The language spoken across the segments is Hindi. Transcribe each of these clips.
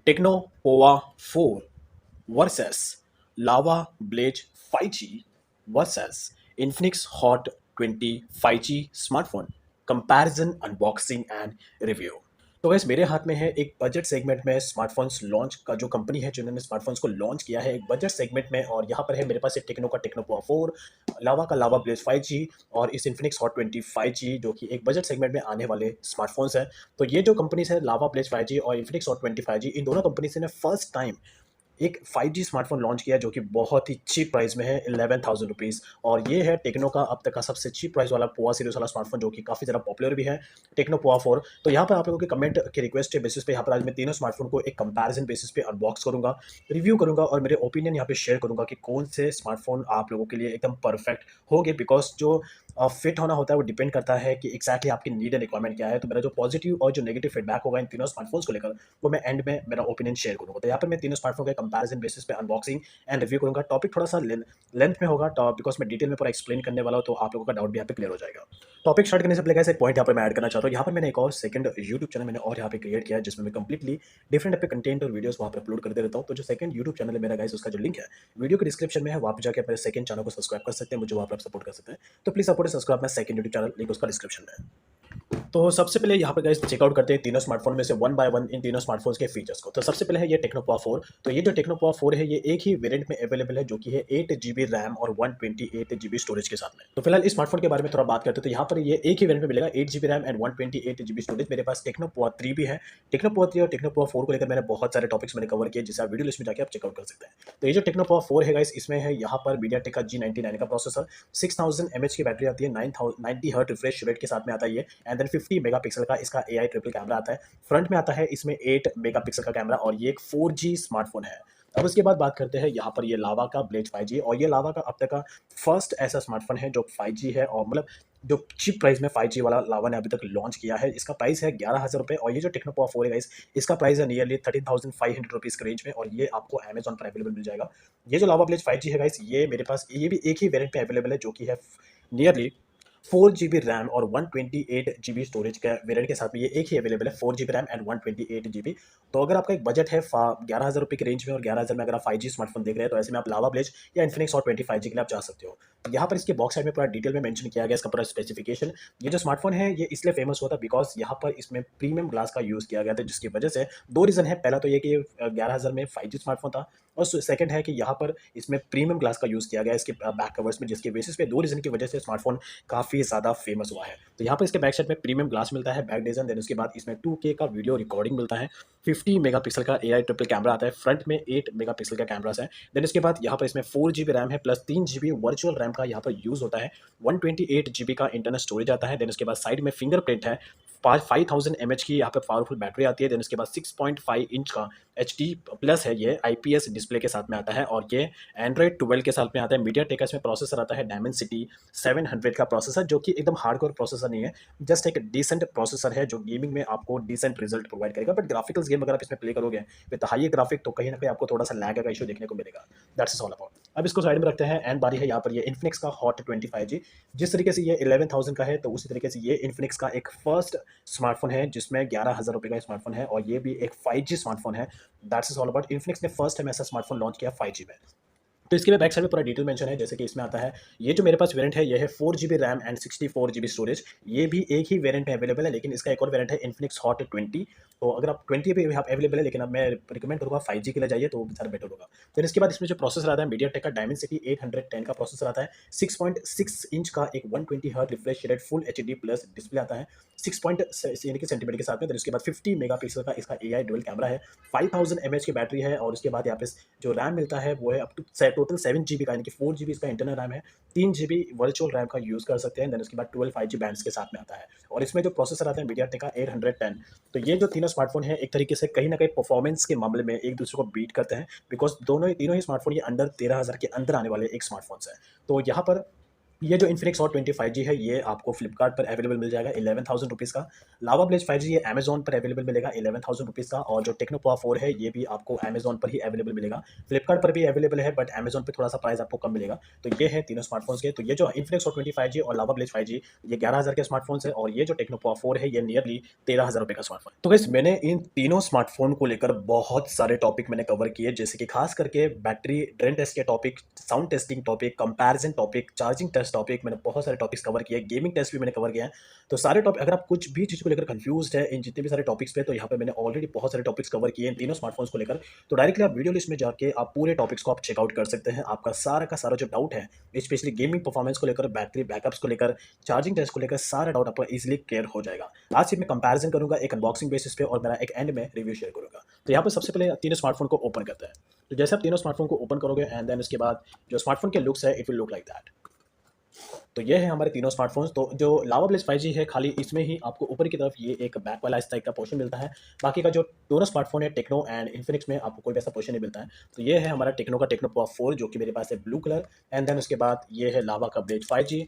Techno Pova 4 versus lava Blaze 5G versus Infinix Hot 20 5G smartphone comparison unboxing and review. तो वैसे मेरे हाथ में है एक बजट सेगमेंट में स्मार्टफोन्स लॉन्च का जो कंपनी है जिन्होंने स्मार्टफोन्स को लॉन्च किया है एक बजट सेगमेंट में, और यहाँ पर है मेरे पास एक टेक्नो का टेक्नो पोवा 4, लावा का लावा ब्लेज 5G और इस इन्फिनिक्स हॉट 20 5G जो कि एक बजट सेगमेंट में आने वाले स्मार्टफोन्स हैं। तो ये जो कंपनीज है लावा ब्लेज 5G और इन्फिनिक्स हॉट 20 5G, इन दोनों कंपनीज ने फर्स्ट टाइम एक 5G स्मार्टफोन लॉन्च किया जो कि बहुत ही चीप प्राइस में है 11,000 रुपीज़, और ये है टेक्नो का अब तक का सबसे चीप प्राइस वाला पोवा सीरीज वाला स्मार्टफोन जो कि काफ़ी ज़्यादा पॉपुलर भी है, टेक्नो पोवा 4। तो यहाँ पर आप लोगों के कमेंट के रिक्वेस्ट के बेसिस पे यहाँ पर आज मैं तीनों स्मार्टफोन को एक कंपैरिजन बेसिस पे अनबॉक्स करूंगा, रिव्यू करूंगा और मेरे ओपिनियन यहाँ पे शेयर करूंगा कि कौन से स्मार्टफोन आप लोगों के लिए एकदम परफेक्ट होंगे, बिकॉज जो फिट होना होता है वो डिपेंड करता है कि एक्जैक्टली आपकी नीड एंड रिक्वायरमेंट क्या है। तो मेरा जो पॉजिटिव और जो नेगेटिव फीडबैक होगा इन तीनों स्मार्टफोन्स को लेकर वो मैं एंड में मेरा ओपिनियन शेयर करूंगा। तो यहाँ पर मैं तीनों स्मार्टफोन के कंपैरिजन बेसिस पे अनबॉक्सिंग एंड रिव्यू करूंगा। टॉपिक थोड़ा सा लेंथ में होगा बिकॉज मैं डिटेल में पूरा एक्सप्लेन करने वाला हूँ, तो आप लोगों का डाउट भी यहाँ पे क्लियर हो जाएगा। टॉपिक स्टार्ट करने से पहले एक पॉइंट यहाँ पर मैं ऐड करना चाहता हूँ। यहाँ पर मैंने एक और सेकंड यूट्यूब चैनल मैंने और यहाँ पे क्रिएट किया है जिसमें मैं कंप्लीटली डिफरेंट टाइप के कंटेंट और वीडियोस वहाँ पर अपलोड करते रहता हूँ। तो जो सेकंड यूट्यूब चैनल है मेरा गाइस, उसका जो लिंक है वीडियो के डिस्क्रिप्शन में है, वहाँ पर जाकर अपने सेकंड चैनल को सब्सक्राइब कर सकते हैं, मुझे वहाँ पर सपोर्ट कर सकते हैं। तो please support subscribe my second YouTube channel, link उसका डिस्क्रिप्शन में है। तो सबसे पहले यहाँ पर गाइस चेकआउट करते हैं तीनों स्मार्टफोन में से वन बाय वन इन तीनों स्मार्टफोन्स के फीचर्स को। तो सबसे पहले है ये टेक्नो पोवा 4। तो ये जो टेक्नो पोवा 4 है ये एक ही वेरिएंट में अवेलेबल है जो कि है 8 GB रैम और 128 GB स्टोरेज के साथ में। तो फिलहाल इस स्मार्टफोन के बारे में थोड़ा बात करते हैं। तो यहाँ पर ये एक ही वेरिएंट में मिलेगा 8 GB RAM and 128 GB storage. मेरे पास टेक्नो पोवा 3 भी है। टेक्नो पोवा 3 और टेक्नो पोवा 4 को लेकर मैंने बहुत सारे टॉपिक्स मैंने कवर किए जिसे आप वीडियो लिस्ट में जाकर आप चेकआउट कर सकते हैं। तो ये जो टेक्नो पोवा 4 है गाइस, इसमें है यहाँ पर मीडियाटेक का G99 का प्रोसेसर, 6000 mAh की बैटरी आती है, 90 हर्ट्ज रिफ्रेश रेट के साथ में आता है ये, एंड देन 50 मेगापिक्सल का इसका AI ट्रिपल कैमरा आता है। फ्रंट में आता है इसमें 8 मेगापिक्सल का कैमरा और ये एक 4G स्मार्टफोन है। अब उसके बाद बात करते हैं यहाँ पर ये लावा का ब्लेज 5G, और ये लावा का अब तक का फर्स्ट ऐसा स्मार्टफोन है जो 5G है, और मतलब जो चीप प्राइस में 5G वाला लावा ने अभी तक लॉन्च किया है। इसका प्राइस है 11,000 रुपये, और ये जो टेक्नो पोवा 4 है गाइस, इसका प्राइस है नियरली 13,500 रुपीज़ के रेंज में, और ये आपको अमेजॉन पर अवेलेबल मिल जाएगा। ये जो लावा ब्लेज 5G है गाइस, ये मेरे पास ये भी एक ही वेरिएंट पे अवेलेबल है जो कि है नियरली 4 GB रैम और 128 GB स्टोरेज का वेरिएंट के साथ में ये एक ही अवेलेबल है, 4 GB रैम एंड 128 GB। तो अगर आपका एक बजट है 11,000 रुपये के रेंज में और 11,000 में अगर आप 5G स्मार्टफोन देख रहे हैं तो ऐसे में आप लावा ब्लेज या इन्फिनिक्स हॉट 20 5G के लिए आप जा सकते हो। तो यहाँ पर इसके बॉक्स साइड में पूरा डिटेल में मेंशन किया गया इसका पूरा स्पेसिफिकेशन। ये जो स्मार्टफोन है ये इसलिए फेमस हुआ था बिकॉज यहाँ पर इसमें प्रीमियम ग्लास का यूज़ किया गया था, जिसकी वजह से दो रीज़न है। पहला तो ये कि 11,000 में 5G स्मार्टफोन था, और सेकंड है कि यहाँ पर इसमें प्रीमियम ग्लास का यूज़ किया गया इसके बैक कवर्स में, जिसकी बेसिस पे दो रीज़न की वजह से स्मार्टफोन काफ़ी ज़्यादा फेमस हुआ है। तो यहाँ पर इसके बैक साइड में प्रीमियम ग्लास मिलता है, बैक डिजाइन, देन उसके बाद इसमें 2K का वीडियो रिकॉर्डिंग मिलता है, 50 मेगापिक्सल का AI ट्रिपल कैमरा आता है, फ्रंट में 8 मेगापिक्सल का कैमरास है। देन इसके बाद यहाँ पर इसमें 4 GB रैम है प्लस 3 GB वर्चुअल रैम का यहाँ पर यूज़ होता है, 128 GB का इंटरनल स्टोरेज आता है। देन उसके बाद साइड में फिंगरप्रिंट है, 5000 mAh की यहाँ पे पावरफुल बैटरी आती है। देन उसके बाद 6.5 इंच का HD प्लस है, ये IPS डिस्प्ले के साथ में आता है, और ये एंड्रॉइड 12 के साथ में आता है। मीडियाटेक का इसमें प्रोसेसर आता है डायमेंसिटी 700 का प्रोसेसर, जो कि एकदम हार्डकोर प्रोसेसर नहीं है, जस्ट एक डिसेंट प्रोसेसर है जो गेमिंग में आपको डिसेंट रिजल्ट प्रोवाइड करेगा। बट ग्राफिकल्स गेम अगर आप इसमें प्ले करोगे विद हाई ग्राफिक तो कहीं ना कहीं आपको थोड़ा सा लैग का इशू देखने को मिलेगा। That's is all about. अब इसको साइड में रखते हैं एंड बारी है यहाँ पर ये इन्फिनिक्स का हॉट 20 5G। जिस तरीके से ये 11,000 का है तो उसी तरीके से ये इन्फिनिक्स का एक फर्स्ट स्मार्टफोन है जिसमें 11,000 रुपये का स्मार्टफोन है, और ये भी एक 5G स्मार्टफोन है। That's is all about. Infinix ने फर्स्ट टाइम ऐसा स्मार्टफोन लॉन्च किया 5G में। तो इसके में बैक साइड में पूरा डिटेल मेंशन है, जैसे कि इसमें आता है ये जो मेरे पास वेरिएंट है ये है 4 GB RAM and 64 GB storage. ये भी एक ही वेरिएंट में अवेलेबल है, लेकिन इसका एक और वेरिएंट है इन्फिनिक्स हॉट 20। तो अगर आप 20 पे यहाँ अवेलेबल है, लेकिन अब मैं रिकमेंड करूँगा 5G के लिए जाइए तो ज़्यादा बेटर होगा। फिर इसके बाद इसमें जो प्रोसेसर आता है मीडियाटेक का डायमेंसिटी 810 का प्रोसेसर आता है, 6.6 इंच का एक 120 hertz refresh rate full HD plus display आता है, 6 यानी कि सेंटीमीटर के साथ में। फिर उसके बाद 50 मेगापिक्सल का इसका AI डुअल कैमरा है, 5000 mAh की बैटरी है, और उसके बाद यहाँ पे जो रैम मिलता है वो है अप टू टोटल 7 GB का, यानी कि 4 GB इसका इंटरनल रैम है, 3 GB वर्चुअल रैम का यूज़ कर सकते हैं। देन उसके बाद 12 5G बैंड्स के साथ में आता है, और इसमें जो प्रोसेसर आता है मीडियाटेक का 810। तो ये जो तीनों स्मार्टफोन है एक तरीके से कहीं ना कहीं परफॉर्मेंस के मामले में एक दूसरे को बीट करते हैं, बिकॉज तीनों ही स्मार्टफोन ये अंडर 13,000 के अंदर आने वाले एक स्मार्टफोन्स है। तो यहाँ पर ये जो इन्फिनिक्स हॉट 25G है ये आपको फ्लिपकार्ट पर अवेलेबल मिल जाएगा 11,000 रुपीज़ का। लावा ब्लेज 5G ये अमेजॉन पर अवेलेबल मिलेगा 11,000 रुपीज़ का। और जो टेक्नो पावर 4 है ये भी आपको अमेजॉन पर ही अवेलेबल मिलेगा। फ्लिपकार्ट पर भी अवेलेबल है बट अमेजॉन पे थोड़ा सा प्राइस आपको कम मिलेगा। तो ये है तीनों स्मार्टफोन्स के। तो ये जो इन्फिनिक्स हॉट 25G और लावा ब्लेज 5G ये 11,000 के स्मार्टफोन्स है और ये जो टेक्नो पावर 4 है ये नियरली 13,000 रुपये का स्मार्टफोन। तो गाइस मैंने इन तीनों स्मार्टफोन को लेकर बहुत सारे टॉपिक मैंने कवर किए, जैसे कि खास करके बैटरी ड्रेन टेस्ट के topic, sound testing topic, comparison topic, charging test topic, मैंने बहुत सारे टॉपिक्स कवर किए, गेमिंग टेस्ट भी मैंने कवर किया है। तो सारे टॉपिक, अगर आप कुछ भी चीज़ को लेकर कंफ्यूज्ड है इन जितने भी सारे टॉपिक्स पे, तो यहाँ पे मैंने ऑलरेडी बहुत सारे टॉपिक्स कवर किए इन तीनों स्मार्टफोन्स को लेकर। तो डायरेक्टली आप वीडियो लिस्ट में जाके आप पूरे टॉपिक्स को आप चेकआउट कर सकते हैं। आपका सारा का सारा जो डाउट है, स्पेशली गेमिंग परफॉर्मेंस को लेकर, बैटरी बैकअप्स को लेकर, चार्जिंग टेस्ट को लेकर, सारा डाउट आपका इजीली क्लियर हो जाएगा। आज सिर्फ मैं कंपैरिजन करूंगा एक अनबॉक्सिंग बेसिस पे और मेरा एक एंड में रिव्यू शेयर करूंगा। तो यहाँ पर सबसे पहले तीनों स्मार्टफोन को ओपन करते हैं। तो जैसे आप तीनों स्मार्टफोन को ओपन करोगे एंड देन उसके बाद जो स्मार्टफोन के लुक्स है it will look like that. तो ये है हमारे तीनों स्मार्टफोन्स। तो जो लावा ब्लेज 5G है खाली इसमें ही आपको ऊपर की तरफ ये एक बैक वाला इस टाइप का पोर्शन मिलता है। बाकी का जो दोनों स्मार्टफोन है टेक्नो एंड इन्फिनिक्स में आपको कोई वैसा पोर्शन नहीं मिलता है। तो ये है हमारा टेक्नो का टेक्नो पावर 4 जो कि मेरे पास है ब्लू कलर। एंड देन उसके बाद ये है लावा का Blaze 5G,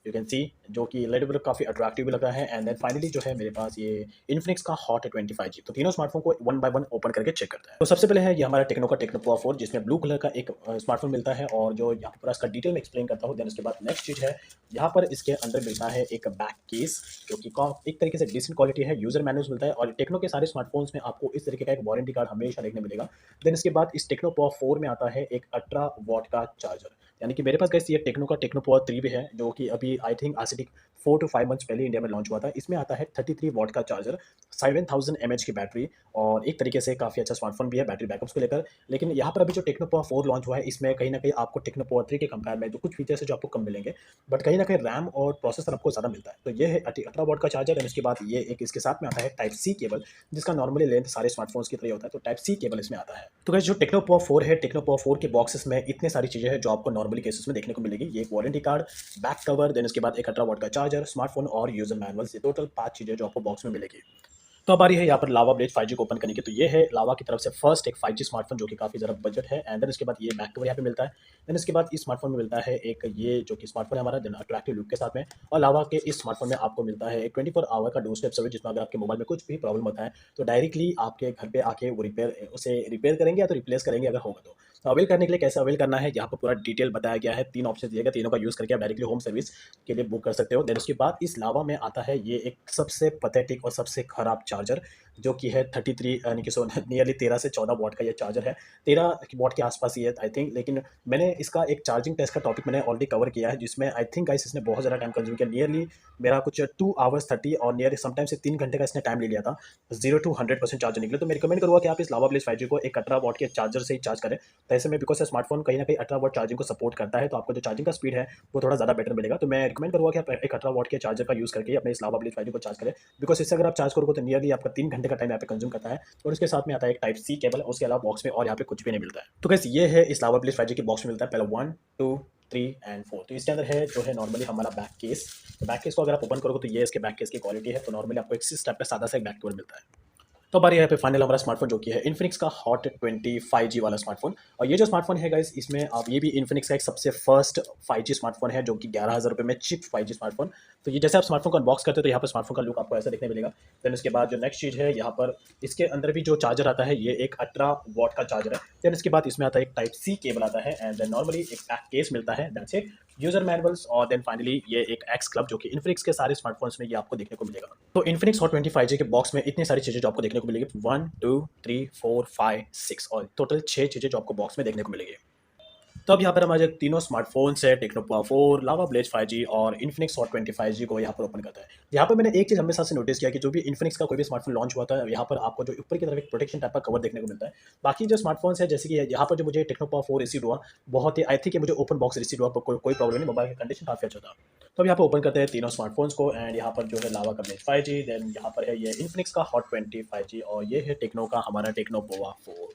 you can see, जो कि लेडर काफ़ी अट्रैक्टिव भी लग रहा है। एंड देन फाइनली जो है मेरे पास ये इन्फिनिक्स का हॉट 25G। तो तीनों स्मार्टफोन को वन बाय वन ओपन करके चेक करते हैं। तो सबसे पहले है ये हमारा टेक्नो का टेक्नो पावर 4 जिसमें ब्लू कलर का एक स्मार्टफोन मिलता है और जो यहाँ पर इसका डिटेल में एक्सप्लेन करता हूँ। देन उसके बाद नेक्स्ट चीज़ है यहाँ पर इसके अंदर मिलता है एक बैक केस जो कि एक तरीके से डिसेंट क्वालिटी है। यूजर मैनुअल मिलता है और टेक्नो के सारे स्मार्टफोन्स में आपको इस तरीके का एक वारंटी कार्ड हमेशा देखने मिलेगा। देन इसके बाद इस टेक्नो पावर 4 में आता है एक 18 वॉट का चार्जर। यानी कि मेरे पास गाइस ये टेक्नो का टेक्नो पावर 3 भी है जो कि अभी आई थिंक आज से 4 to 5 मंथ्स पहले इंडिया में लॉन्च हुआ था। इसमें आता है 33 वॉट का चार्जर, 7000 mAh की बैटरी और एक तरीके से काफ़ी अच्छा स्मार्टफोन भी है बैटरी बैकअप्स को लेकर। लेकिन यहाँ पर अभी जो टेक्नो पावर 4 लॉन्च हुआ है इसमें कहीं ना कहीं आपको टेक्नो पावर 3 के कंपेयर में जो कुछ फीचर्स है जो आपको कम मिलेंगे, बट कहीं ना कहीं रैम और प्रोसेसर आपको ज़्यादा मिलता है। तो ये है 18 वॉट का चार्जर एंड इसके बाद ये एक इसके साथ में आता है टाइप सी केबल, जिसका नॉर्मली लेंथ सारे स्मार्टफोन्स की तरह होता है। तो टाइप सी केबल इसमें आता है। तो गाइस जो टेक्नो पावर 4 है, टेक्नो पावर 4 के बॉक्सेस में इतने सारी चीज़ें हैं जो आपको नॉर्मली केसेस में देखने को मिलेगी। ये एक warranty card, back cover, then उसके बाद एक 18 वॉट का चार्जर, स्मार्टफोन और यूजर मैनुअल, ये टोटल 5 चीज़ें जो आपको बॉक्स में मिलेगी। तो अब आ रही है यहाँ पर लावा ब्लेज 5G को ओपन करने की। तो ये है लावा की तरफ से फर्स्ट एक 5G स्मार्टफोन जो कि काफ़ी ज़रा बजट है। एंड देन इसके बाद ये बैक कवर यहाँ पे मिलता है। देन इसके बाद इस स्मार्टफोन में मिलता है एक ये जो कि स्मार्टफोन है हमारा देन अट्रैक्टिव लुक के साथ में। और लावा के इस स्मार्टफोन में आपको मिलता है एक 24 आवर का डोर स्टेप सर्विस, जिसमें अगर आपके मोबाइल में कुछ भी प्रॉब्लम होता है तो डायरेक्टली आपके घर पे आके वो उसे रिपेयर करेंगे या तो रिप्लेस करेंगे अगर होगा तो। अवेल करने के लिए कैसे अवेल करना है यहाँ पर पूरा डिटेल बताया गया है। 3 ऑप्शन दिए गए, तीनों का यूज़ करके आप डायरेक्टली होम सर्विस के लिए बुक कर सकते हो। देन उसके बाद इस लावा में आता है ये एक सबसे पैथेटिक और सबसे खराब चार्जर जो कि है 33 यानी कि नियरली 13 से 14 वॉट का ये चार्जर है। 13 वॉट के आसपास ही है आई थिंक। लेकिन मैंने इसका एक चार्जिंग टेस्ट का टॉपिक मैंने ऑलरेडी कवर किया है जिसमें आई थिंक गाइस इसने बहुत ज़्यादा टाइम कंज्यूम किया। नियरली मेरा कुछ 2 आवर्स 30 और नियरली समटाइम से 3 घंटे का इसने टाइम ले लिया था 0 to 100% चार्जर निकले। तो मैं रिकमेंड करूँगा कि आप इस लावा ब्लेज 5G को एक 18 वॉट के चार्जर से ही चार्ज करें। तो ऐसे में बिकॉज स्मार्टफोन कहीं ना कहीं 18 वॉट चार्जिंग को सपोर्ट करता है तो आपको जो चार्जिंग का स्पीड है वो थोड़ा ज़्यादा बेटर मिलेगा। तो मैं रिकमेंड करूँगा कि आप एक 18 वॉट के चार्जर का यूज़ करके अपने इस लावा ब्लेज 5G को चार्ज करें। बिकॉज इससे अगर आप चार्ज करोगे तो नियरली आपका 3 घंटे का टाइम यहाँ पे कंज्यूम करता है। और उसके साथ में आता है एक टाइप सी केबल, उसके अलावा बॉक्स में और यहाँ पे कुछ भी नहीं मिलता है। तो गाइस ये है इस लावा ब्लेज 5G के बॉक्स में मिलता है पहले 1 2 3 एंड 4। तो इसके अंदर है जो है नॉर्मली हमारा बैक केस। तो बैक केस को अगर आप ओपन करोगे तो ये इसके बैक केस की क्वालिटी है। तो नॉर्मली आपको एक स्टेप पे सादा सा एक बैक कवर मिलता है। तो हमारे यहाँ पे फाइनल हमारा स्मार्टफोन जो कि है इन्फिनिक्स का हॉट 25G वाला स्मार्टफोन। और ये जो स्मार्टफोन है गाइस इसमें आप ये भी इन्फिनिक्स का एक सबसे फर्स्ट 5G स्मार्टफोन है जो कि 11,000 रुपये में चिप 5G स्मार्टफोन। तो ये जैसे आप स्मार्टफोन को अनबॉक्स करते हो तो यहाँ पर स्मार्टफोन का लुक आपको ऐसा देखने मिलेगा। देन उसके बाद जो नेक्स्ट चीज़ है यहाँ पर इसके अंदर भी जो चार्जर आता है ये एक 18 वॉट का चार्जर है। देन इसके बाद इसमें आता है एक टाइप सी केबल आता है एंड देन नॉर्मली एक बैक केस मिलता है, दैट्स इट, यूजर मैनुअल्स और देन फाइनली ये एक एक्स क्लब जो कि इन्फिनिक्स के सारे स्मार्टफोन्स में ये आपको देखने को मिलेगा। तो इन्फिनिक्स हॉट 25G के बॉक्स में इतनी सारी चीज़ें जो आपको देखने को मिलेगी 1 2 3 4 5 6 और टोटल 6 चीज़ें जो आपको बॉक्स में देखने को मिलेगी। तो अब यहाँ पर हमारे तीनों स्मार्टफोन्स है टेक्नो पावर 4, लावा ब्लेज 5G और इन्फिनिक्स हॉट 25G को यहाँ पर ओपन करता है। यहाँ पर मैंने एक चीज़ हमेशा से नोटिस किया कि जो भी इन्फिनिक्स का कोई भी स्मार्टफोन लॉन्च हुआ था यहाँ पर आपको जो ऊपर की तरफ एक प्रोटेक्शन टाइप का कवर देखने को मिलता है। बाकी जो स्मार्टफोन्स है जैसे कि यहाँ पर जो मुझे टेक्नो पावर 4 रिसीव हुआ बहुत ही आई थिंक मुझे ओपन बॉक्स रिसीव हुआ, कोई प्रॉब्लम नहीं, मोबाइल का कंडीशन काफ़ी अच्छा था। तो अब यहाँ पर ओपन करते हैं तीनों स्मार्टफोन्स को एंड यहाँ पर जो है लावा का ब्लेज 5G, देन यहाँ पर है ये इन्फिनिक्स का हॉट 25G और ये है टेक्नो का हमारा टेक्नो पोवा 4।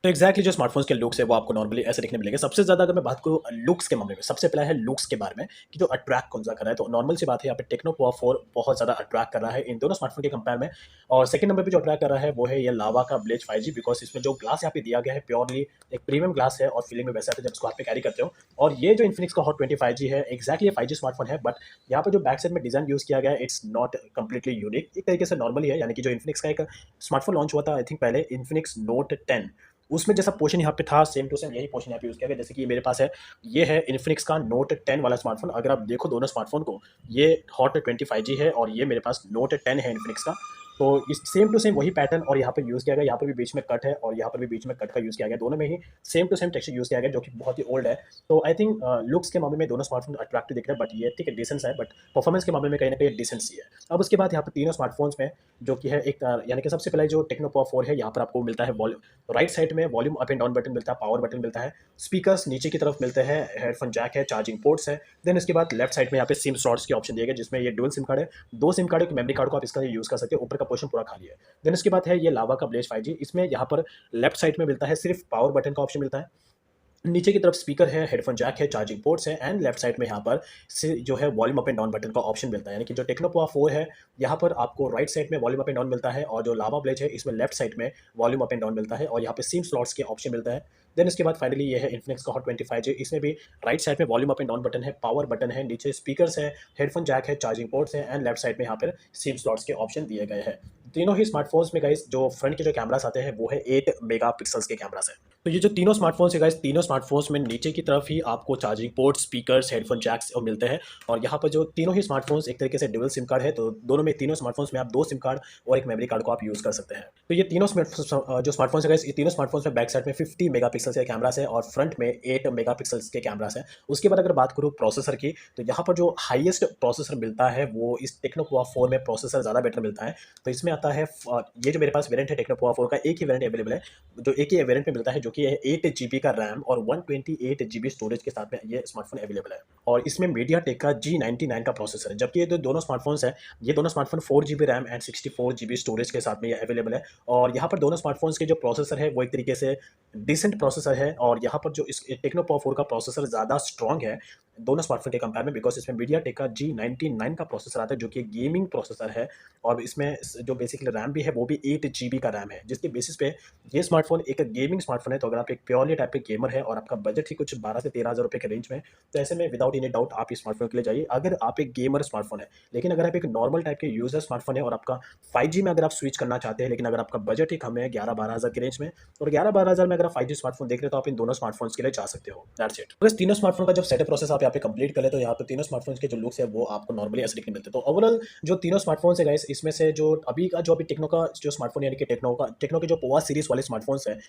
तो एक्जैक्टली जो स्मार्टफ़ोन्स के लुक्स है वो आपको नॉर्मली ऐसे दिखने मिलेंगे। सबसे ज़्यादा अगर मैं बात करूँ लुक्स के मामले में, सबसे पहला है लुक्स के बारे में कि जो अट्रैक्ट कौन-सा कर रहा है। तो नॉर्मल सी बात है यहाँ पे टेक्नो पोआ 4 बहुत ज़्यादा अट्रैक्ट कर रहा है इन दोनों स्मार्टफ़ोन के कंपेयर में। और सेकंड नंबर पे जो अट्रैक्ट कर रहा है वो है ये लावा का ब्लेज 5G, बिकॉज़ इसमें जो ग्लास यहाँ पे दिया गया है प्योरली एक प्रीमियम ग्लास है और फीलिंग में वैसा आता है जब इसको हाथ में कैरी करते हो। और ये जो इन्फिनिक्स का हॉट 20 5G है, एक्जैक्टली ये 5G स्मार्टफ़ोन है, बट यहाँ पे जो बैक साइड में डिज़ाइन यूज़ किया गया है इट्स नॉट कंप्लीटली यूनिक। एक तरीके से नॉर्मल ही है, यानी कि जो इन्फिनिक्स का एक स्मार्टफ़ोन लॉन्च हुआ था आई थिंक पहले, इन्फिनिक्स नोट 10, उसमें जैसा पोर्शन यहाँ पे था सेम टू सेम यही पोर्शन यहाँ पे यूज़ किया गया। जैसे कि ये मेरे पास है, ये है इन्फिनिक्स का नोट 10 वाला स्मार्टफ़ोन। अगर आप देखो दोनों स्मार्टफ़ोन को, ये हॉट 20 5G है और ये मेरे पास नोट 10 है इन्फिनिक्स का। तो इस सेम टू सेम वही पैटर्न और यहाँ पे यूज़ किया गया। यहाँ पर भी बीच में कट है और यहाँ पर भी बीच में कट का यूज़ किया गया। दोनों में ही same to same texture use किया गया, जो कि बहुत ही ओल्ड है। तो आई थिंक लुक्स के मामले में दोनों स्मार्टफ़ोन अट्रैक्टिव दिख रहे हैं, बट ये ठीक है डिसेंस है, बट परफॉर्मेंस के मामले में कहीं न कहीं डिसेंस ही है। अब उसके बाद यहाँ पे तीनों स्मार्टफ़ोन्स में जो कि है एक यानी कि सबसे पहले जो टेक्नो पोआ 4 है, यहाँ पर आपको मिलता है राइट साइड में volume up and down button मिलता है, पावर बटन मिलता है, स्पीकर्स नीचे की तरफ मिलते हैं, हेडफोन जैक है, चार्जिंग पोर्ट्स है। देन इसके बाद लेफ्ट साइड में यहाँ पे सिम स्लॉट्स के ऑप्शन दिए गए, जिसमें ये डुअल सिम कार्ड है, 2 सिम कार्ड, एक मेमोरी कार्ड को आप इसका यूज़ कर सकते हो, ऊपर का पोर्शन पूरा खाली है। देन इसके बाद है ये लावा का ब्लेज 5G, इसमें यहाँ पर लेफ्ट साइड में मिलता है सिर्फ पावर बटन का ऑप्शन मिलता है, नीचे की तरफ स्पीकर है, हेडफोन जैक है, चार्जिंग पोर्ट्स है, एंड लेफ्ट साइड में यहाँ पर से जो है volume up and down button का ऑप्शन मिलता है। यानी कि जो टेक्नो पोआ 4 है, यहाँ पर आपको राइट साइड में वॉल्यूम अप एंड डाउन मिलता है, और जो लावा ब्लेज है इसमें लेफ्ट साइड में वॉल्यूम अप एंड डाउन मिलता है और यहाँ पे सिम स्लॉट्स के ऑप्शन मिलता है। देन इसके बाद फाइनली ये है इन्फिनिक्स का हॉट 25G, इसमें भी राइट साइड में volume up and down button है, पावर बटन है, नीचे स्पीकर्स है, हेडफोन जैक है, चार्जिंग पोर्ट्स है, एंड लेफ्ट साइड में यहाँ पर सिम स्लॉट्स के ऑप्शन दिए गए हैं। तीनों ही स्मार्टफोन्स में गाइस जो फ्रंट के जो कैमरास आते हैं वो है 8 मेगापिक्सल्स के कैमरास है। तो ये जो तीनों स्मार्टफोन्स है गाइस, तीनों स्मार्टफोन्स में नीचे की तरफ ही आपको charging port, speakers, headphone jacks मिलते हैं। और यहाँ पर जो तीनों ही स्मार्टफोन्स एक तरीके से डुअल सिम कार्ड है, तो दोनों में तीनों स्मार्टफोन्स में आप 2 सिम कार्ड और एक मेमोरी कार्ड को आप यूज़ कर सकते हैं। तो ये तीनों जो स्मार्टफोन्स है गाइस, ये तीनों स्मार्टफोन्स में बैक साइड में 50 मेगापिक्सल के कैमरास है और फ्रंट में 8 मेगापिक्सल्स के कैमरास है। उसके बाद अगर बात करूँ प्रोसेसर की, तो यहाँ पर जो हाईएस्ट प्रोसेसर मिलता है वो इस टेक्नो पोआ 4 में प्रोसेसर ज़्यादा बेटर मिलता है। तो इसमें आता है ये जो मेरे पास वेरिएंट है टेक्नो पोआ 4 का, एक ही वेरिएंट अवेलेबल है, जो एक ही वेरिएंट में मिलता है, जो कि है 8 जीबी का रैम और 128 जीबी स्टोरेज के साथ में ये स्मार्टफोन अवेलेबल है। और इसमें मीडियाटेक का G99 का प्रोसेसर है, जबकि ये जो दोनों स्मार्टफोन्स हैं, ये दोनों smartphone 4 GB RAM and 64 GB storage के साथ में ये अवेलेबल है। और यहाँ पर दोनों स्मार्टफोन्स के जो प्रोसेसर है वो एक तरीके से डिसेंट प्रोसेसर है, और यहाँ पर जो इस टेक्नो पोआ 4 का प्रोसेसर ज़्यादा स्ट्रॉन्ग है दोनों स्मार्टफोन के कंपेयर में, बिकॉज इसमें मीडियाटेक का G99 का प्रोसेसर आता है, जो कि गेमिंग प्रोसेसर है। और इसमें जो बेसिकली रैम भी है वो भी 8 जीबी का रैम है, जिसके बेसिस पे ये स्मार्टफोन एक गेमिंग स्मार्टफोन है। तो अगर आप एक प्योरली टाइप के गेमर है और आपका बजट ही कुछ 12 से 13 हज़ार रुपये के रेंज में है, तो ऐसे में विदाउट एनी डाउट आप इस स्मार्टफोन के लिए जाइए, अगर आप एक गेमर स्मार्टफोन है। लेकिन अगर आप एक नॉर्मल टाइप के यूजर स्मार्टफोन है और आपका 5G में अगर आप स्विच करना चाहते हैं, लेकिन अगर आपका बजट ही कम है 11-12 हज़ार के रेंज में, और 11-12 हज़ार में अगर आप 5G स्मार्टफोन देख रहे हो, तो आप इन दोनों स्मार्टफोन्स के लिए जा सकते हो। That's it. बस तीनों स्मार्टफोन का जब सेटअप प्रोसेस आप यहाँ पे कंप्लीट कर ले, तो यहाँ पे तीनों स्मार्टफोन्स के जो लुक्स है वो आपको नॉर्मली ऐसे दिखने मिलते हैं। तो ओवरऑल जो तीनों स्मार्टफोन्स है गाइस, इसमें से जो अभी टेक्नो का जो स्मार्टफोन, यानी कि टेक्नो के जो पोआ सीरीज वाले स्मार्टफोन्स हैं,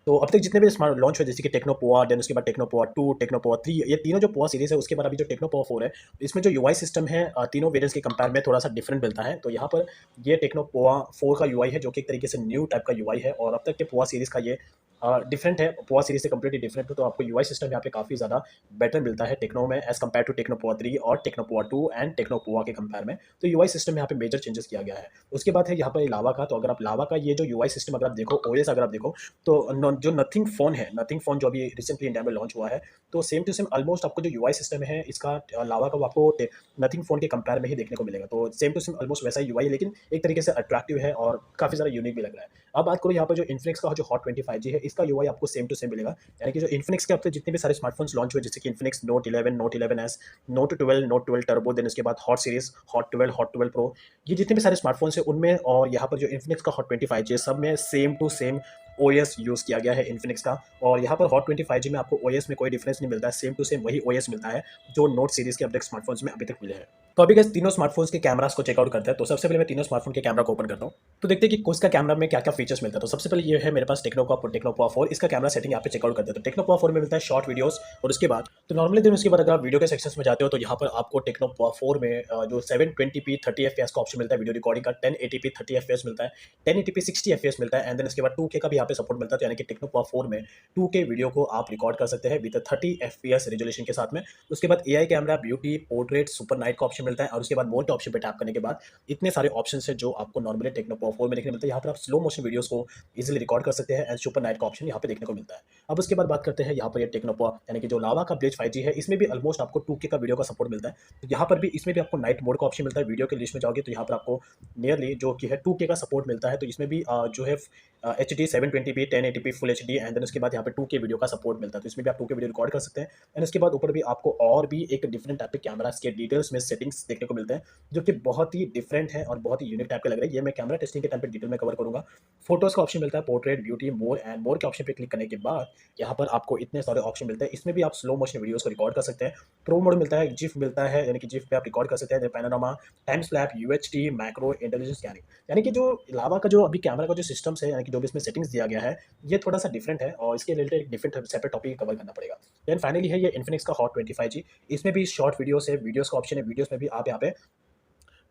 तो अब तक जितने भी स्मार्ट लॉन्च हुए, जैसे कि टेक्नो पोआ, देन उसके बाद टेक्नो पोआ 2, टेक्नो पोआ 3, ये तीनों जो पोआ सीरीज है, उसके बाद अभी जो टेक्नो पोआ 4 है, इसमें जो यूआई सिस्टम है तीनों वेरिएंट्स के कंपेयर में थोड़ा सा डिफरेंट मिलता है। तो यहाँ पर ये टेक्नो पोआ 4 का यूआई है, जो कि एक तरीके से न्यू टाइप का यूआई है, और अब तक के पोआ सीरीज का ये डिफरेंट है, पोआ सीरीज से कंप्लीटली डिफरेंट है। तो आपको यूआई सिस्टम यहाँ पे काफ़ी ज़्यादा बेटर मिलता है टेक्नो में, एज कम्पेयर टू टेक्नो पोआ 3 और टेक्नो पोआ 2 एंड टेक्नो पोआ के कंपेयर में। तो यूआई सिस्टम में यहाँ पे मेजर चेंजेस किया गया है। उसके बाद है यहाँ पर लावा का। तो अगर आप लावा का ये जो यूआई सिस्टम अगर आप देखो, ओएस अगर आप देखो, तो जो नथिंग फ़ोन है, नथिंग फ़ोन जो अभी रिसेंटली इंडिया में लॉन्च हुआ है, तो सेम टू सेम ऑलमोस्ट आपको जो यूआई सिस्टम है इसका लावा का, वो आपको नथिंग फ़ोन के कंपेयर में ही देखने को मिलेगा। तो सेम टू सेम ऑलमोस्ट वैसा ही यूआई है, लेकिन एक तरीके से अट्रैक्टिव है और काफ़ी ज़्यादा यूनिक भी लग रहा है। अब बात करूँ यहाँ पर जो इन्फिनिक्स का जो हॉट 25G है, इसका यूआई आपको सेम टू सेम मिलेगा। यानी कि जो इन्फिनिक्स के अब तक जितने भी सारे स्मार्टफोन्स लॉन्च हुए, जैसे कि Infinix Note 11, note 11S, note 12, note 12 turbo, then उसके बाद Hot series, Hot 12, Hot 12 Pro, ये जितने भी सारे स्मार्टफोन्स हैं उनमें, और यहाँ पर जो इन्फिनिक्स का हॉट 25G है, सब में same to same OS use किया गया है इन्फिनिक्स का। और यहाँ पर हॉट 25G में आपको ओएस में कोई डिफरेंस नहीं मिलता है, सेम टू सेम वही ओएस मिलता है जो नोट सीरीज के अब तक स्मार्टफोन्स में अभी तक मिले हैं। तो अभी गाइस तीनों स्मार्टफोन्स के कैमरास को चेकआउट करते हैं। तो सबसे पहले मैं तीनों स्मार्टफोन के कैमरा को ओपन करता हूँ, तो देखते हैं कि उसका कैमरा में क्या क्या फीचर्स मिलता है। तो सबसे पहले ये है मेरे पास टेक्नो पोआ 4, इसका कैमरा सेटिंग यहाँ पे चेकआउट करते हैं। तो टेक्नो पोआ 4 में मिलता है शॉर्ट वीडियोस, और उसके बाद तो नॉर्मली दिन उसके बाद अगर आप वीडियो के सेक्शंस में जाते हो, तो यहाँ पर आपको टेक्नो पोआ 4 में जो 720p 30 fps का ऑप्शन मिलता है वीडियो रिकॉर्डिंग का, 1080p 30 fps मिलता है, 1080p 60 fps मिलता है, एंड देन इसके बाद 2K का भी यहाँ पे सपोर्ट मिलता है। तो यानी कि टेक्नो पोआ 4 में 2K वीडियो को आप रिकॉर्ड कर सकते हैं विद 30 fps रेजोल्यूशन के साथ में। उसके बाद AI camera, beauty, portrait, super night का ऑप्शन मिलता है और उसके बाद मोर के ऑप्शन पे टैप करने के बाद इतने सारे ऑप्शन है जो आपको नॉर्मली टेक्नो पावर 4 में देखने को मिलता है। यहाँ पर आप स्लो मोशन वीडियोस को इजीली रिकॉर्ड कर सकते हैं एंड सुपर नाइट का ऑप्शन यहाँ पे देखने को मिलता है। अब उसके बाद बात करते हैं यहाँ पर ये टेक्नो पावर यानी कि जो लावा का ब्लेज 5G है, इसमें भी ऑलमोस्ट आपको 2K का वीडियो का सपोर्ट मिलता है। तो यहाँ पर भी इसमें भी आपको नाइट मोड का ऑप्शन मिलता है। वीडियो के लिस्ट में जाओगे तो यहाँ पर आपको नियरली जो कि है 2K का सपोर्ट मिलता है। तो इसमें भी जो है HD 720p 1080p full HD and then उसके बाद यहाँ पे 2K वीडियो का सपोर्ट मिलता है। तो इसमें भी आप 2K वीडियो रिकॉर्ड कर सकते हैं एंड उसके बाद ऊपर भी आपको और भी एक डिफरेंट टाइप के कैमरास के डिटेल्स में सेटिंग्स देखने को मिलते हैं जो कि बहुत ही डिफरेंट है और बहुत ही यूनिक टाइप के लग रहे हैं। ये मैं कैमरा टेस्टिंग के टाइम पे डिटेल में कवर करूंगा। फोटोज का ऑप्शन मिलता है, portrait, beauty, more and more के ऑप्शन पे क्लिक करने के बाद यहाँ पर आपको इतने सारे ऑप्शन मिलते हैं। इसमें भी आप स्लो मोशन वीडियोस को रिकॉर्ड कर सकते हैं। प्रो मोड मिलता है, जिफ मिलता है यानी कि जिफ पे आप रिकॉर्ड कर सकते हैं, पैनोरामा, टाइम स्लैप, यूएचडी, मैक्रो, इंटेलिजेंस स्कैनिंग। यानी कि जो लावा का जो अभी कैमरा का जो सिस्टम्स है यानी कि जो भी इसमें सेटिंग्स दिया गया है ये थोड़ा सा डिफरेंट है और इसके रिलेटेड एक डिफरेंट सेपरेट टॉपिक कवर करना पड़ेगा। देन फाइनली है ये इन्फिनिक्स का हॉट 25G। इसमें भी शॉर्ट वीडियोस है, वीडियोस का ऑप्शन है, वीडियोस में भी आप यहाँ पे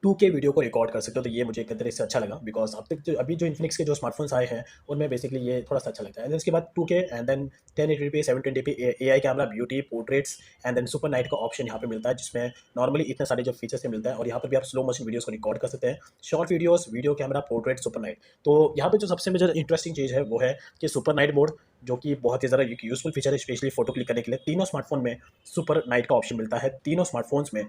2K वीडियो को रिकॉर्ड कर सकते हो। तो ये मुझे एक तरह से अच्छा लगा बिकॉज अब तक जो अभी जो इन्फिनिक्स के जो स्मार्टफोन्स आए हैं उनमें बेसिकली ये थोड़ा सा अच्छा लगता है। एंड उसके बाद 2K and then 1080p 720p AI camera, beauty, portraits and then super night का ऑप्शन यहाँ पे मिलता है जिसमें नॉर्मली इतने सारे जो फीचर्स से मिलता है। और यहाँ पर भी आप स्लो मोशन वीडियोस को रिकॉर्ड कर सकते हैं, short videos, video camera, portrait, super night. तो यहाँ पे जो सबसे मेजर इंटरेस्टिंग चीज़ है वो है कि सुपर नाइट मोड जो कि बहुत ही ज़्यादा यूजफुल फीचर है स्पेशली फोटो क्लिक करने के लिए। तीनों स्मार्टफोन में सुपर नाइट का ऑप्शन मिलता है, तीनों स्मार्टफोन्स में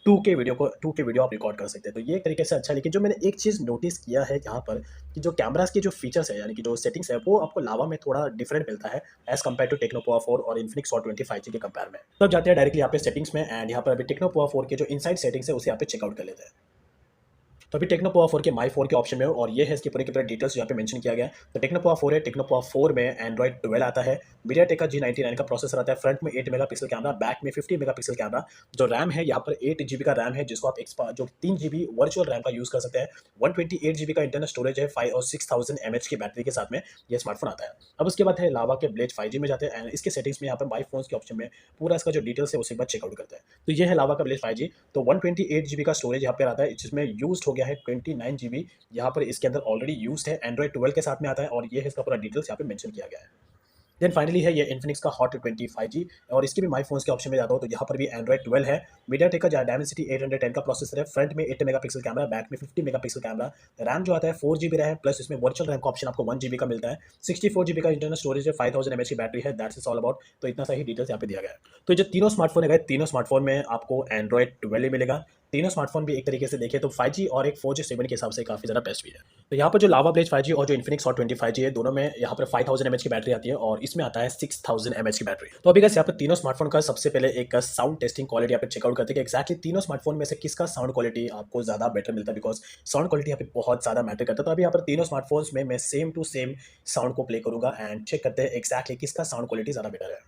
2K वीडियो आप रिकॉर्ड कर सकते हैं। तो ये एक तरीके से अच्छा है। लेकिन जो मैंने एक चीज़ नोटिस किया है यहाँ पर कि जो कैमरास के जो फीचर्स है यानी कि जो सेटिंग्स है वो आपको लावा में थोड़ा डिफरेंट मिलता है as compared to Tecno Pova 4 और इन्फिनिक्स हॉट 25G के कंपेयर में। तब जाते हैं डायरेक्टली यहाँ पे सेटिंग्स में एंड यहाँ पर अभी टेक्नो पोवा 4 के जो इनसाइड सेटिंग्स है उसे यहाँ पे चेकआउट कर लेते हैं। तो अभी टेक्नो पोवा 4 के माई 4 के ऑप्शन में हो और ये है इसके पूरे के पूरे डिटेल्स यहाँ पे मेंशन किया गया है। तो टेक्नो पोवा 4 है, टेक्नो पोवा 4 में एंड्रॉइड 12 आता है, मीडियाटेक का G99 का प्रोसेसर आता है, फ्रंट में 8 मेगापिक्सल कैमरा, बैक में 50 मेगापिक्सल कैमरा। जो रैम है यहाँ पर 8 GB का रैम है जिसको आप जो 3 GB वर्चुअल रैम का यूज़ कर सकते हैं। 128 GB का इंटरनल स्टोरेज है, 5 और 6000 mAh की बैटरी के साथ में ये स्मार्टफोन आता है। अब उसके बाद है लावा के ब्लेज 5G में जाते हैं एंड इसके सेटिंग्स में यहाँ पर माई फोन्स के ऑप्शन में पूरा इसका जो डिटेल्स है उसे एक बार चेकआउट करते हैं। तो ये है लावा का ब्लेज 5G। तो 128 GB का स्टोरेज यहाँ पर आता है जिसमें यूज हो गया है 29 GB। यहाँ पर इसके अंदर ऑलरेडी यूज्ड है, एंड्रॉइड 12 के साथ में आता है और ये है इसका पूरा डिटेल्स यहाँ पे मेंशन किया गया है। देन फाइनली है ये इन्फिनिक्स का हॉट 25G और इसके भी माई फोन्स के ऑप्शन में जाता हूँ तो यहाँ पर भी एंड्रॉइड 12 है, मीडियाटेक का डायमेंसिटी 810 का प्रोसेसर है, फ्रंट में 8 मेगापिक्सल कैमरा, बैक में 50 मेगापिक्सल कैमरा, रैम जो आता है 4 GB रैम प्लस इसमें वर्चुअल रैम का ऑप्शन आपको 1 GB का मिलता है, 64 GB का इंटरनल स्टोरेज है, 5000 mAh की बैटरी है। That's is all about. तो इतना सही डिटेल्स यहाँ पे दिया गया है। तो जो तीनों स्मार्टफोन है तीनों स्मार्टफोन में आपको एंड्रॉइड 12 मिलेगा। तीनों स्मार्टफोन भी एक तरीके से देखें तो 5G और एक 4G 7 के हिसाब से काफ़ी ज़्यादा बेस्ट भी है। तो यहाँ पर जो लावा ब्लेज 5G और जो इन्फिनिक्स हॉट 25G है दोनों में यहाँ पर 5000 mAh की बैटरी आती है और इसमें आता है 6000 mAh की बैटरी। तो अभी गाइस यहाँ पर तीनों स्मार्टफोन का सबसे पहले एक साउंड टेस्टिंग क्वालिटी यहाँ पे चेकआउट करते हैं कि एक्जैक्टली तीनों स्मार्टफोन में से किसका साउंड क्वालिटी आपको ज़्यादा बेटर मिलता है बिकॉज साउंड क्वालिटी यहाँ पे बहुत ज़्यादा मैटर करता है। तो अभी यहाँ पर तीनों स्मार्टफोन्स में मैं सेम टू सेम साउंड को प्ले करूँगा एंड चेक करते हैं एक्जैक्टली किसका साउंड क्वालिटी ज़्यादा बेटर है।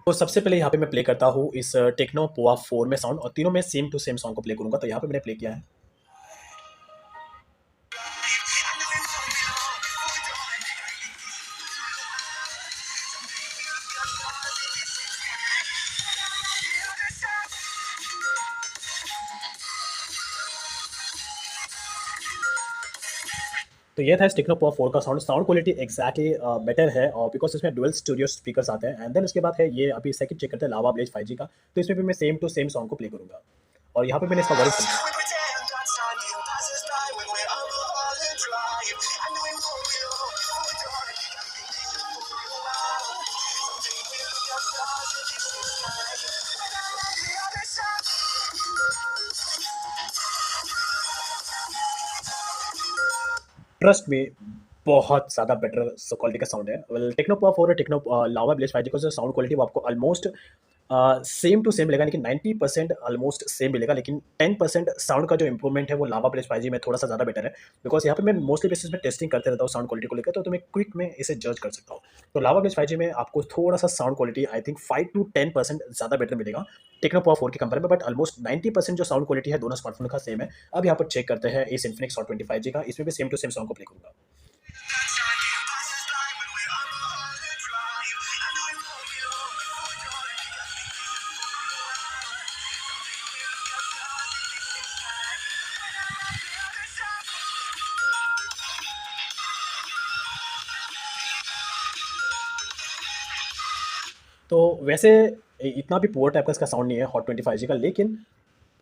तो सबसे पहले यहाँ पे मैं प्ले करता हूँ इस टेक्नो पोवा 4 में साउंड और तीनों में सेम टू सेम सॉन्ग को प्ले करूँगा। तो यहाँ पे मैंने प्ले किया है। तो ये था इस टेक्नो पोवा 4 का sound. Sound quality exactly better है और बिकॉज इसमें डुअल स्टूडियो स्पीकर्स आते हैं एंड देन उसके बाद है ये अभी सेकंड चेक करते हैं लावा ब्लेज 5G का। तो इसमें भी मैं सेम टू सेम सॉन्ग को प्ले करूँगा और यहाँ पे मैंने इसका वॉइस सुना। ट्रस्ट में बहुत ज़्यादा बेटर क्वालिटी का साउंड है। वेल टेक्नो पोवा 4 और टेक्नो लावा ब्लेज 5G का जो साउंड क्वालिटी वो आपको ऑलमोस्ट सेम टू सेम मिलेगा लेकिन 90% ऑलमोस्ट सेम मिलेगा लेकिन 10% साउंड का जो इंप्रूवमेंट है वो लावा ब्लेज 5G में थोड़ा सा ज़्यादा बेटर है बिकॉज यहाँ पे मैं मोस्टली बेसिस में टेस्टिंग करते रहता हूँ साउंड क्वालिटी को लेकर। तो मैं क्विक में इसे जज कर सकता हूँ। तो लावा ब्लेज 5G में आपको थोड़ा सा sound quality I think 5 to 10% ज़्यादा बेटर मिलेगा टेक्नो पोवा 4 के कंपेयर में, बट ऑलमोस्ट 90% जो साउंड क्वालिटी है दोनों स्मार्टफोन का सेम है। अब यहाँ पर चेक करते हैं इस इन्फिनिक्स हॉट 25G का, इसमें भी सेम टू सेम सॉन्ग को प्ले करूँगा। तो वैसे इतना भी पुअर टाइप का इसका साउंड नहीं है हॉट 25G का, लेकिन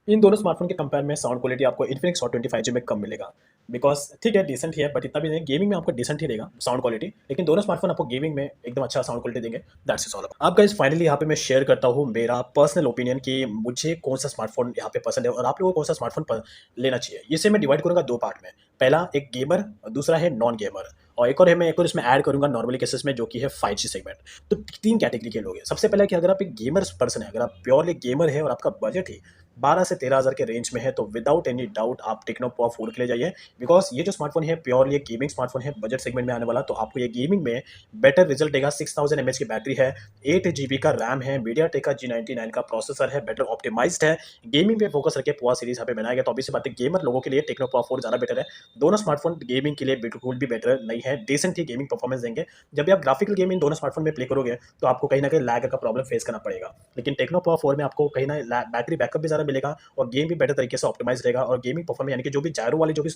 इन दोनों स्मार्टफोन के कंपेयर में साउंड क्वालिटी आपको इन्फिनिक्स हॉट 25G में कम मिलेगा। बिकॉज़ ठीक है, डिसेंट ही है, बट इतना भी नहीं। गेमिंग में आपको डिसेंट ही रहेगा साउंड क्वालिटी, लेकिन दोनों स्मार्टफोन आपको गेमिंग में एकदम अच्छा साउंड क्वालिटी देंगे। That's is all about. अब गाइस फाइनली यहाँ पे मैं शेयर करता हूँ मेरा पर्सनल ओपिनियन कि मुझे कौन-सा स्मार्टफोन यहाँ पे पसंद है और आप लोगों को कौन-सा स्मार्टफोन प लेना चाहिए। इसे मैं डिवाइड करूँगा 2 पार्ट में। पहला एक गेमर, दूसरा है नॉन गेमर, और एक और इसमें ऐड करूँगा नॉर्मली केसेस में, जो कि है 5G सेगमेंट। तो 3 कैटेगरी के लोग हैं। सबसे पहला है कि अगर आप एक गेमर्स पर्सन है, अगर आप प्योरली गेमर है और आपका बजट ही 12 से 13,000 के रेंज में है, तो विदाउट एनी डाउट आप टेक्नो पावर 4 के लिए जाइए। बिकॉज़ ये जो स्मार्टफ़ोन है प्योरली एक गेमिंग स्मार्टफ़ोन है, बजट सेगमेंट में आने वाला, तो आपको ये गेमिंग में बेटर रिज़ल्ट देगा। 6000 एमएएच की बैटरी है, 8 जीबी का रैम है, मीडियाटेक का G99 का प्रोसेसर है, बेटर ऑप्टिमाइज़्ड है। गेमिंग पे फोकस रखे, पोआ सीरीज़ यहाँ पे बनाया गया, तो ऑब्वियस सी बात है गेमर लोगों के लिए टेक्नो पावर 4 ज़्यादा बेटर है। दोनों स्मार्टफ़ोन गेमिंग के लिए बिल्कुल भी बेटर नहीं है, डिसेंट ही गेमिंग परफॉर्मेंस देंगे। जब भी आप ग्राफिकल गेम इन दोनों स्मार्टफ़ोन में प्ले करोगे, तो आपको कहीं न कहीं लैग का प्रॉब्लम फेस करना पड़ेगा। लेकिन टेक्नो पावर 4 में आपको कहीं न बैटरी बैकअप भी ज़्यादा मिलेगा और गेम भी बेटर तरीके से ऑप्टिमाइज़ रहेगा, और गेमिंग परफॉर्मेंस यानी कि जो भी जायरो वाले जो भी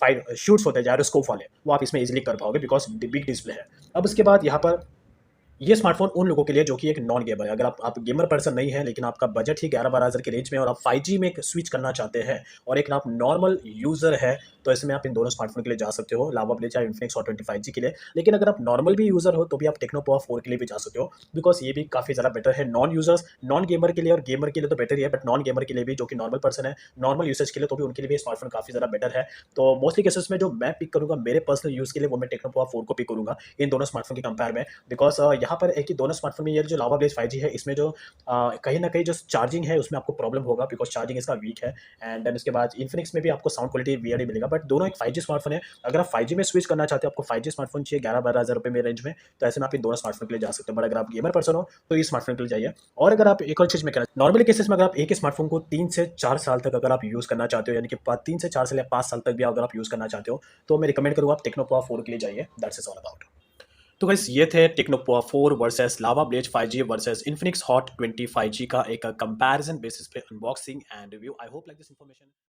फाइट शूट्स होते हैं, जायरोस्कोप वाले, वो आप इसमें ईज़िली कर पाओगे बिकॉज़ बिग डिस्प्ले है। अब उसके बाद यहाँ पर ये स्मार्टफ़ोन उन लोगों के लिए जो कि एक नॉन गेमर है। अगर आप गेमर पर्सन नहीं है, लेकिन आपका बजट ही 11-12 हज़ार के रेंज में है और आप 5G में एक स्विच करना चाहते हैं, और एक आप नॉर्मल यूज़र है, तो ऐसे में आप इन दोनों स्मार्टफ़ोन के लिए जा सकते हो, लावा ब्लेज़ या इन्फिनिक्स हॉट 25G के लिए। लेकिन अगर आप नॉर्मल भी यूज़र हो, तो भी आप टेक्नो पावर 4 के लिए भी जा सकते हो, बिकॉज़ ये भी काफ़ी ज़्यादा बेटर है नॉन यूज़र्स, नॉन गेमर के लिए, और गेमर के लिए तो बेटर ही है, बट नॉन गेमर के लिए भी, जो कि नॉर्मल पर्सन है, नॉर्मल यूसेज के लिए, तो भी उनके लिए भी स्मार्टफ़ोन काफ़ी ज़्यादा बेटर है। तो मोस्टली केसेस में जो मैं पिक करूँगा मेरे पर्सनल यूज़ के लिए, वो मैं टेक्नो पावर 4 को पिक करूँगा इन दोनों स्मार्टफ़ोन के कंपेयर में। बिकॉज़ यहाँ पर है कि दोनों स्मार्टफ़ोन में ये जो लावा बेस 5G है, इसमें जो कहीं न कहीं जो चार्जिंग है उसमें आपको प्रॉब्लम होगा, बिकॉज़ चार्जिंग इसका वीक है। एंड देन उसके बाद इन्फिनिक्स में भी आपको साउंड क्वालिटी वियर्ड ही मिलेगा, बट दोनों एक 5G स्मार्टफ़ोन है। अगर आप 5G में स्विच करना चाहते हो, आपको 5G स्मार्टफ़ोन चाहिए 11-12 हज़ार रुपए में रेंज में, तो ऐसे में आप इन दोनों स्मार्टफ़ोन के लिए जा सकते हो। बट अगर आप गेमर पर्सन हो, तो ये स्मार्टफ़ोन के लिए जाइए। और अगर आप एक और चीज़ मैं कहना, नॉर्मली केसेस में अगर आप एक ही स्मार्टफ़ोन को 3 से 4 साल तक अगर आप यूज़ करना चाहते हो, यानी कि प 3 से 4 साल या 5 साल तक भी अगर आप यूज़ करना चाहते हो, तो मैं रिकमेंड करूँगा आप टेक्नो पावर 4 के लिए जाइए। That's is all about. तो गाइस ये थे टेक्नो पोआ 4 वर्सेस लावा Blaze 5G versus Infinix Hot 25G का एक कंपैरिजन बेसिस पे unboxing and review. I hope like this information.